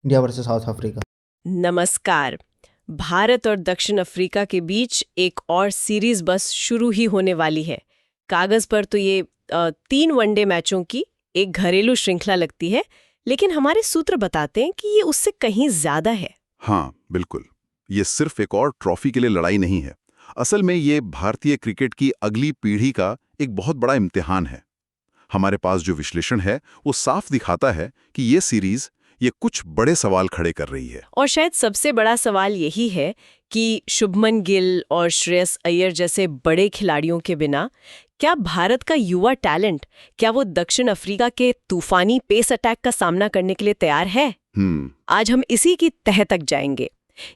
India versus south Africa. नमस्कार। भारत और दक्षिण अफ्रीका के बीच एक और सीरीज बस शुरू ही होने वाली है। कागज पर तो ये 3 वनडे मैचों की एक घरेलू श्रृंखला लगती है, लेकिन हमारे सूत्र बताते हैं कि ये उससे कहीं ज्यादा है। हाँ, बिल्कुल। ये सिर्फ एक और ट्रॉफी के लिए लड़ाई नहीं है। असल में ये भारतीय क्रिकेट की अगली पीढ़ी का एक बहुत बड़ा इम्तिहान है। हमारे पास जो विश्लेषण है वो साफ दिखाता है कि ये सीरीज ये कुछ बड़े सवाल खड़े कर रही है। और शायद सबसे बड़ा सवाल यही है कि शुभमन गिल और श्रेयस अय्यर जैसे बड़े खिलाड़ियों के बिना क्या भारत का युवा टैलेंट, क्या वो दक्षिण अफ्रीका के तूफानी पेस अटैक का सामना करने के लिए तैयार है? आज हम इसी की तह तक जाएंगे,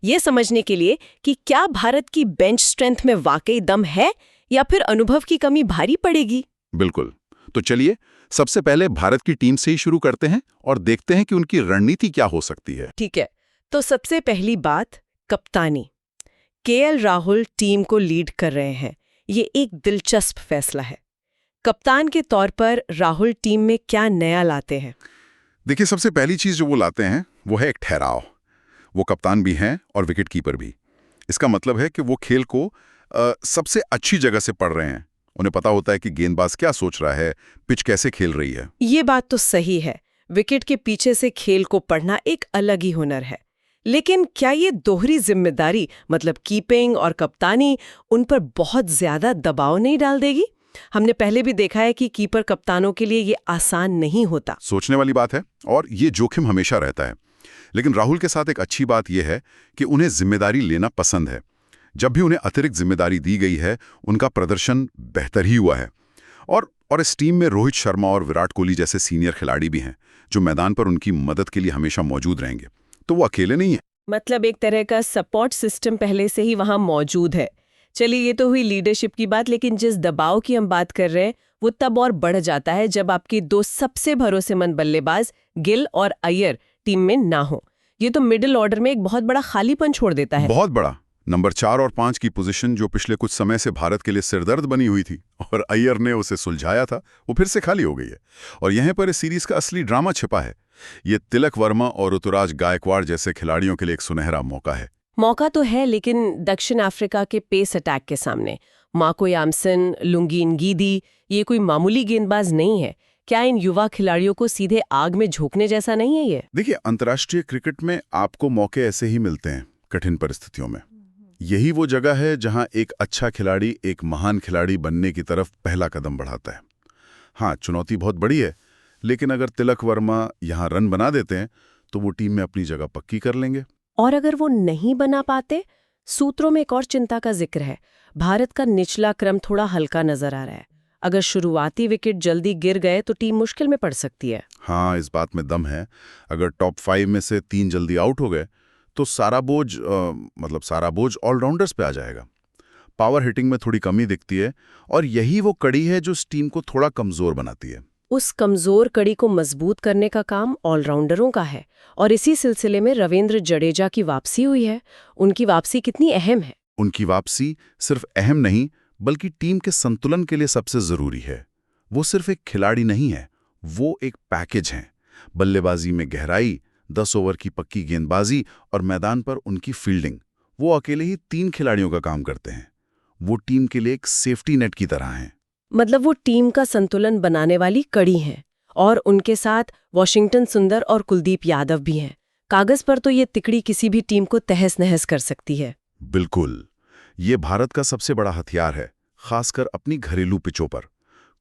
ये समझने के लिए कि क्या भारत की बेंच स्ट्रेंथ में वाकई दम है या फिर अनुभव की कमी भारी पड़ेगी। बिल्कुल। तो चलिए सबसे पहले भारत की टीम से ही शुरू करते हैं और देखते हैं कि उनकी रणनीति क्या हो सकती है। ठीक है, तो सबसे पहली बात, कप्तानी। केएल राहुल टीम को लीड कर रहे हैं। ये एक दिलचस्प फैसला है। कप्तान के तौर पर राहुल टीम में क्या नया लाते हैं? देखिए, सबसे पहली चीज जो वो लाते हैं वो है एक ठहराव। वो कप्तान भी हैं और विकेट कीपर भी। इसका मतलब है कि वो खेल को सबसे अच्छी जगह से पढ़ रहे हैं। उन्हें पता होता है कि गेंदबाज क्या सोच रहा है, पिच कैसे खेल रही है। ये बात तो सही है। विकेट के पीछे से खेल को पढ़ना एक अलग ही हुनर है। लेकिन क्या ये दोहरी जिम्मेदारी, मतलब कीपिंग और कप्तानी, उन पर बहुत ज्यादा दबाव नहीं डाल देगी? हमने पहले भी देखा है कि कीपर कप्तानों के लिए ये आसान नहीं होता। सोचने वाली बात है और ये जोखिम हमेशा रहता है। लेकिन राहुल के साथ एक अच्छी बात यह है कि उन्हें जिम्मेदारी लेना पसंद है। जब भी उन्हें अतिरिक्त जिम्मेदारी दी गई है, उनका प्रदर्शन बेहतर ही हुआ है। और इस टीम में रोहित शर्मा और विराट कोहली जैसे सीनियर खिलाड़ी भी हैं, जो मैदान पर उनकी मदद के लिए हमेशा मौजूद रहेंगे। तो वो अकेले नहीं है। मतलब एक तरह का सपोर्ट सिस्टम पहले से ही वहां मौजूद है। चलिए, ये तो हुई लीडरशिप की बात, लेकिन जिस दबाव की हम बात कर रहे हैं वो तब और बढ़ जाता है जब आपकी दो सबसे भरोसेमंद बल्लेबाज गिल और अय्यर टीम में ना हो। ये तो मिडिल ऑर्डर में एक बहुत बड़ा खालीपन छोड़ देता है। बहुत बड़ा। नंबर 4 और 5 की पोजीशन जो पिछले कुछ समय से भारत के लिए सिरदर्द बनी हुई थी और अय्यर ने उसे सुलझाया था, वो फिर से खाली हो गई है। और यहीं पर इस सीरीज का असली ड्रामा छिपा है। ये तिलक वर्मा और ऋतुराज गायकवाड़ जैसे खिलाड़ियों के लिए एक सुनहरा मौका है। मौका तो है, लेकिन दक्षिण अफ्रीका के पेस अटैक के सामने मार्को यामसन, लुंगी नगीदी, ये कोई मामूली गेंदबाज नहीं है। क्या इन युवा खिलाड़ियों को सीधे आग में झोंकने जैसा नहीं है ये? देखिए, अंतर्राष्ट्रीय क्रिकेट में आपको मौके ऐसे ही मिलते हैं, कठिन परिस्थितियों में। यही वो जगह है जहां एक अच्छा खिलाड़ी एक महान खिलाड़ी बनने की तरफ पहला कदम बढ़ाता है। हाँ, चुनौती बहुत बड़ी है, लेकिन अगर तिलक वर्मा यहां रन बना देते हैं तो वो टीम में अपनी जगह पक्की कर लेंगे। और अगर वो नहीं बना पाते? सूत्रों में एक और चिंता का जिक्र है। भारत का निचला क्रम थोड़ा हल्का नजर आ रहा है। अगर शुरुआती विकेट जल्दी गिर गए तो टीम मुश्किल में पड़ सकती है। हाँ, इस बात में दम है। अगर टॉप 5 में से 3 जल्दी आउट हो गए तो सारा बोझ ऑलराउंडर्स पे आ जाएगा। पावर हिटिंग में थोड़ी कमी दिखती है और यही वो कड़ी है जो इस टीम को थोड़ा कमजोर बनाती है। उस कमजोर कड़ी को मजबूत करने का काम ऑलराउंडरों का है। और इसी सिलसिले में रविंद्र जडेजा की वापसी हुई है। उनकी वापसी कितनी अहम है? उनकी वापसी सिर्फ अहम नहीं बल्कि टीम के संतुलन के लिए सबसे जरूरी है। वो सिर्फ एक खिलाड़ी नहीं है, वो एक पैकेज है। बल्लेबाजी में गहराई, 10 ओवर की पक्की गेंदबाजी और मैदान पर उनकी फील्डिंग, वो अकेले ही 3 खिलाड़ियों का काम करते हैं। वो टीम के लिए एक सेफ्टी नेट की तरह हैं। मतलब वो टीम का संतुलन बनाने वाली कड़ी हैं। और उनके साथ वॉशिंगटन सुंदर और कुलदीप यादव भी हैं। कागज पर तो ये तिकड़ी किसी भी टीम को तहस नहस कर सकती है। बिल्कुल, ये भारत का सबसे बड़ा हथियार है, खासकर अपनी घरेलू पिचों पर।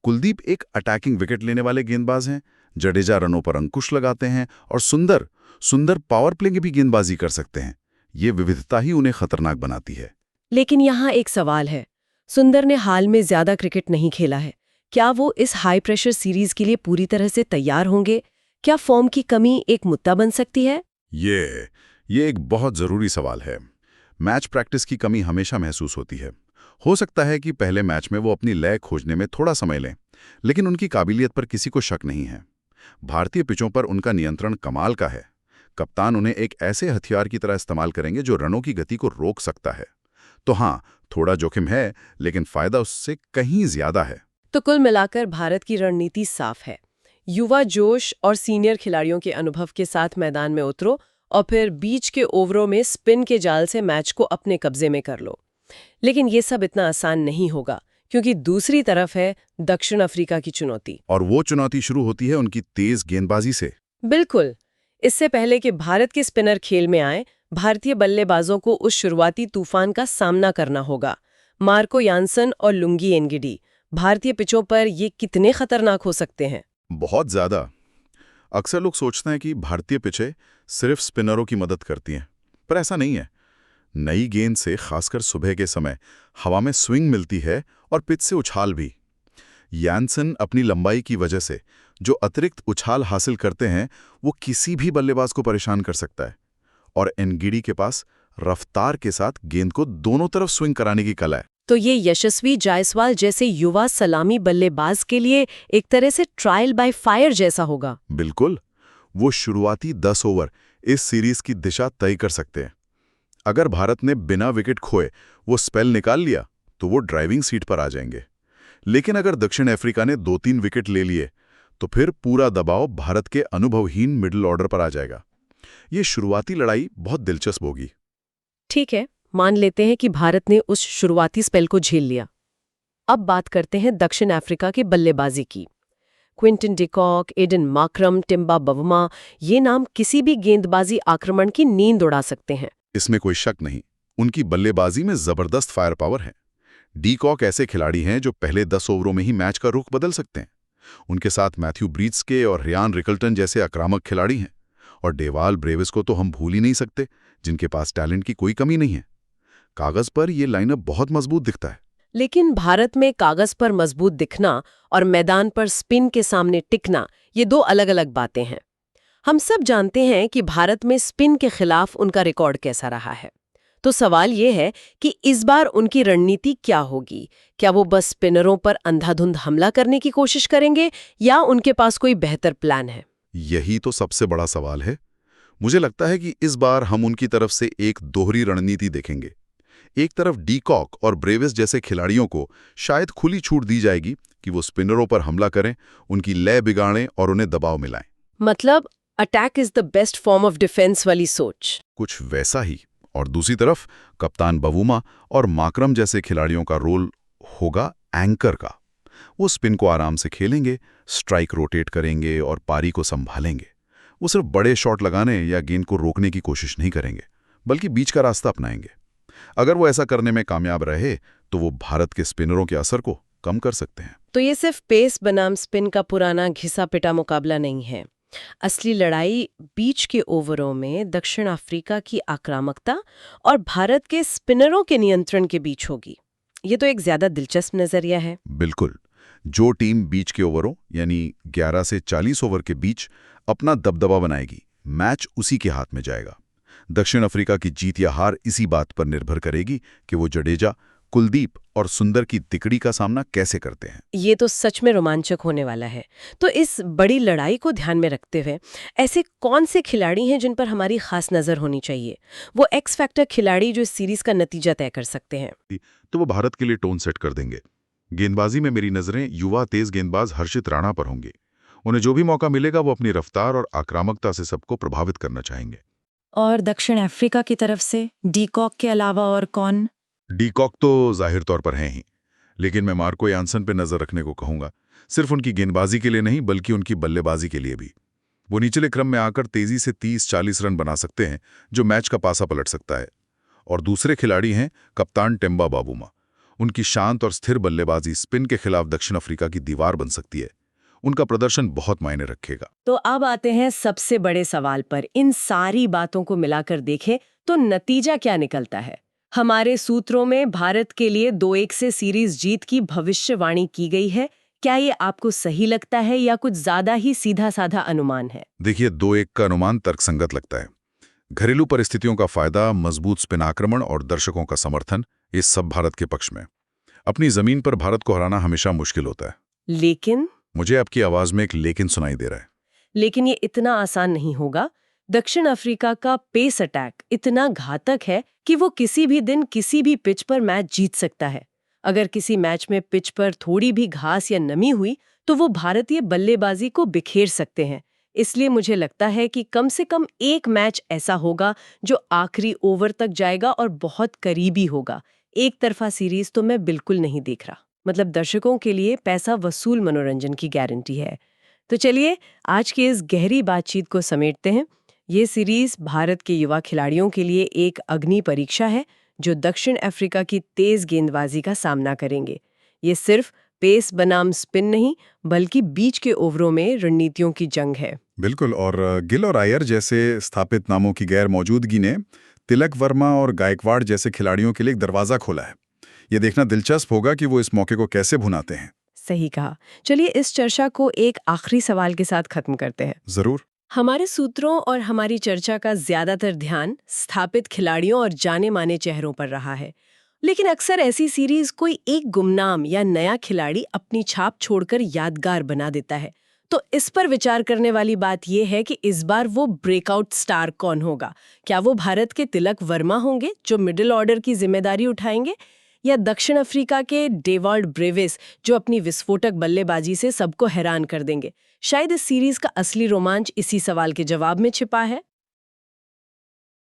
कुलदीप एक अटैकिंग विकेट लेने वाले गेंदबाज हैं, जडेजा रनों पर अंकुश लगाते हैं और सुंदर पावर प्ले की भी गेंदबाजी कर सकते हैं। ये विविधता ही उन्हें खतरनाक बनाती है। लेकिन यहाँ एक सवाल है। सुंदर ने हाल में ज्यादा क्रिकेट नहीं खेला है। क्या वो इस हाई प्रेशर सीरीज के लिए पूरी तरह से तैयार होंगे? क्या फॉर्म की कमी एक मुद्दा बन सकती है? ये एक बहुत जरूरी सवाल है। मैच प्रैक्टिस की कमी हमेशा महसूस होती है। हो सकता है कि पहले मैच में वो अपनी लय खोजने में थोड़ा समय लें, लेकिन उनकी काबिलियत पर किसी को शक नहीं है। भारतीय पिचों पर उनका नियंत्रण कमाल का है। कप्तान उन्हें एक ऐसे हथियार की तरह इस्तेमाल करेंगे जो रनों की गति को रोक सकता है। तो हाँ, थोड़ा जोखिम है, लेकिन फायदा उससे कहीं ज्यादा है। तो कुल मिलाकर भारत की रणनीति साफ है। युवा जोश और सीनियर खिलाड़ियों के अनुभव के साथ मैदान में उतरो और फिर बीच के ओवरों में स्पिन के जाल से मैच को अपने कब्जे में कर लो। लेकिन ये सब इतना आसान नहीं होगा, क्योंकि दूसरी तरफ है दक्षिण अफ्रीका की चुनौती। और वो चुनौती शुरू होती है उनकी तेज गेंदबाजी से। बिल्कुल। इससे पहले कि भारत के स्पिनर खेल में आए, भारतीय बल्लेबाजों को उस शुरुआती तूफान का सामना करना होगा। मार्को यान्सन और लुंगी एनगिडी भारतीय पिचों पर ये कितने खतरनाक हो सकते हैं? बहुत ज्यादा। अक्सर लोग सोचते हैं कि भारतीय पिचें सिर्फ स्पिनरों की मदद करती हैं, पर ऐसा नहीं है। नई गेंद से खासकर सुबह के समय हवा में स्विंग मिलती है और पिच से उछाल भी। यान्सन अपनी लंबाई की वजह से जो अतिरिक्त उछाल हासिल करते हैं वो किसी भी बल्लेबाज को परेशान कर सकता है। और एनगिडी के पास रफ्तार के साथ गेंद को दोनों तरफ स्विंग कराने की कला है। तो ये यशस्वी जायसवाल जैसे युवा सलामी बल्लेबाज के लिए एक तरह से ट्रायल बाय फायर जैसा होगा। बिल्कुल। वो शुरुआती 10 ओवर इस सीरीज की दिशा तय कर सकते हैं। अगर भारत ने बिना विकेट खोए वो स्पेल निकाल लिया तो वो ड्राइविंग सीट पर आ जाएंगे। लेकिन अगर दक्षिण अफ्रीका ने 2-3 विकेट ले लिए तो फिर पूरा दबाव भारत के अनुभवहीन मिडिल ऑर्डर पर आ जाएगा। ये शुरुआती लड़ाई बहुत दिलचस्प होगी। ठीक है, मान लेते हैं कि भारत ने उस शुरुआती स्पेल को झेल लिया। अब बात करते हैं दक्षिण अफ्रीका के बल्लेबाजी की। Quinton de Kock, Aiden Markram, Temba Bavuma, ये नाम किसी भी गेंदबाजी आक्रमण की नींद उड़ा सकते हैं। इसमें कोई शक नहीं, उनकी बल्लेबाजी में जबरदस्त फायर पावर है। डीकॉक ऐसे खिलाड़ी हैं जो पहले 10 ओवरों में ही मैच का रुख बदल सकते हैं। उनके साथ मैथ्यू ब्रीट्सके और रियान रिकल्टन जैसे आक्रामक खिलाड़ी हैं। और डेवाल ब्रेविस को तो हम भूल ही नहीं सकते, जिनके पास टैलेंट की कोई कमी नहीं है। कागज पर ये लाइनअप बहुत मजबूत दिखता है। लेकिन भारत में कागज पर मजबूत दिखना और मैदान पर स्पिन के सामने टिकना, ये दो अलग-अलग बातें हैं। हम सब जानते हैं कि भारत में स्पिन के खिलाफ उनका रिकॉर्ड कैसा रहा है। तो सवाल ये है कि इस बार उनकी रणनीति क्या होगी? क्या वो बस स्पिनरों पर अंधाधुंध हमला करने की कोशिश करेंगे या उनके पास कोई बेहतर प्लान है? यही तो सबसे बड़ा सवाल है। मुझे लगता है कि इस बार हम उनकी तरफ से एक दोहरी रणनीति देखेंगे। एक तरफ डीकॉक और ब्रेविस जैसे खिलाड़ियों को शायद खुली छूट दी जाएगी कि वो स्पिनरों पर हमला करें, उनकी लय बिगाड़ें और उन्हें दबाव मिलाएं। मतलब attack is the best form of defence वाली सोच। कुछ वैसा ही। और दूसरी तरफ कप्तान बवुमा और मार्क्रम जैसे खिलाड़ियों का रोल होगा एंकर का। वो स्पिन को आराम से खेलेंगे, स्ट्राइक रोटेट करेंगे और पारी को संभालेंगे। वो सिर्फ बड़े शॉट लगाने या गेंद को रोकने की कोशिश नहीं करेंगे, बल्कि बीच का रास्ता अपनाएंगे। अगर वो ऐसा करने में कामयाब रहे तो वो भारत के स्पिनरों के असर को कम कर सकते हैं। तो ये सिर्फ पेस बनाम स्पिन का पुराना घिसा पिटा मुकाबला नहीं है। असली लड़ाई बीच के ओवरों में दक्षिण अफ्रीका की आक्रामकता और भारत के स्पिनरों के नियंत्रण के बीच होगी। ये तो एक ज्यादा दिलचस्प नजरिया है। बिल्कुल। जो टीम बीच के ओवरों यानी 11 से 40 ओवर के बीच अपना दबदबा बनाएगी, मैच उसी के हाथ में जाएगा। दक्षिण अफ्रीका की जीत या हार इसी बात पर निर्भर करेगी कि वो जडेजा, कुलदीप और सुंदर की तिकड़ी का सामना कैसे करते हैं। ये तो सच में रोमांचक होने वाला है। तो इस बड़ी लड़ाई को ध्यान में रखते हुए ऐसे कौन से खिलाड़ी हैं जिन पर हमारी खास नजर होनी चाहिए? वो एक्स फैक्टर खिलाड़ी जो इस सीरीज का नतीजा तय कर सकते हैं। तो वो भारत के लिए टोन सेट कर देंगे। गेंदबाजी में मेरी नजरें युवा तेज गेंदबाज हर्षित राणा पर होंगी। उन्हें जो भी मौका मिलेगा वो अपनी रफ्तार और आक्रामकता से सबको प्रभावित करना चाहेंगे। और दक्षिण अफ्रीका की तरफ से डीकॉक के अलावा और कौन? डीकॉक तो जाहिर तौर पर हैं ही, लेकिन मैं मार्को यान्सन पे नजर रखने को कहूंगा। सिर्फ उनकी गेंदबाजी के लिए नहीं, बल्कि उनकी बल्लेबाजी के लिए भी। वो निचले क्रम में आकर तेजी से 30-40 रन बना सकते हैं, जो मैच का पासा पलट सकता है। और दूसरे खिलाड़ी हैं कप्तान टिम्बा बवुमा। उनकी शांत और स्थिर बल्लेबाजी स्पिन के खिलाफ दक्षिण अफ्रीका की दीवार बन सकती है। उनका प्रदर्शन बहुत मायने रखेगा। तो अब आते हैं सबसे बड़े सवाल पर। इन सारी बातों को मिलाकर देखें तो नतीजा क्या निकलता है? हमारे सूत्रों में भारत के लिए 2-1 से सीरीज जीत की भविष्यवाणी की गई है। क्या ये आपको सही लगता है या कुछ ज्यादा ही सीधा साधा अनुमान है? देखिए, 2-1 का अनुमान तर्कसंगत लगता है। घरेलू परिस्थितियों का फायदा, मजबूत स्पिन आक्रमण और दर्शकों का समर्थन, ये सब भारत के पक्ष में। अपनी जमीन पर भारत को हराना हमेशा मुश्किल होता है। लेकिन मुझे आपकी आवाज में एक लेकिन सुनाई दे रहा है। लेकिन ये इतना आसान नहीं होगा। दक्षिण अफ्रीका का पेस अटैक इतना घातक है कि वो किसी भी दिन किसी भी पिच पर मैच जीत सकता है। अगर किसी मैच में पिच पर थोड़ी भी घास या नमी हुई तो वो भारतीय बल्लेबाजी को बिखेर सकते हैं। इसलिए मुझे लगता है कि कम से कम एक मैच ऐसा होगा जो आखिरी ओवर तक जाएगा और बहुत करीबी होगा। एक तरफा सीरीज तो मैं बिल्कुल नहीं देख रहा। मतलब दर्शकों के लिए पैसा वसूल मनोरंजन की गारंटी है। तो चलिए आज की इस गहरी बातचीत को समेटते हैं। ये सीरीज भारत के युवा खिलाड़ियों के लिए एक अग्नि परीक्षा है जो दक्षिण अफ्रीका की तेज गेंदबाजी का सामना करेंगे। ये सिर्फ पेस बनाम स्पिन नहीं बल्कि बीच के ओवरों में रणनीतियों की जंग है। बिल्कुल, और गिल और अय्यर जैसे स्थापित नामों की गैर मौजूदगी ने तिलक वर्मा और गायकवाड़ जैसे खिलाड़ियों के लिए एक दरवाजा खोला है। ये देखना दिलचस्प होगा कि वो इस मौके को कैसे भुनाते हैं। सही कहा। चलिए इस चर्चा को एक आखिरी सवाल के साथ खत्म करते हैं। जरूर। हमारे सूत्रों और हमारी चर्चा का ज्यादातर ध्यान स्थापित खिलाड़ियों और जाने माने चेहरों पर रहा है, लेकिन अक्सर ऐसी सीरीज कोई एक गुमनाम या नया खिलाड़ी अपनी छाप छोड़कर यादगार बना देता है। तो इस पर विचार करने वाली बात यह है कि इस बार वो ब्रेकआउट स्टार कौन होगा। क्या वो भारत के तिलक वर्मा होंगे जो मिडिल ऑर्डर की जिम्मेदारी उठाएंगे, या दक्षिण अफ्रीका के डेवाल्ड ब्रेविस जो अपनी विस्फोटक बल्लेबाजी से सबको हैरान कर देंगे। शायद इस सीरीज का असली रोमांच इसी सवाल के जवाब में छिपा है।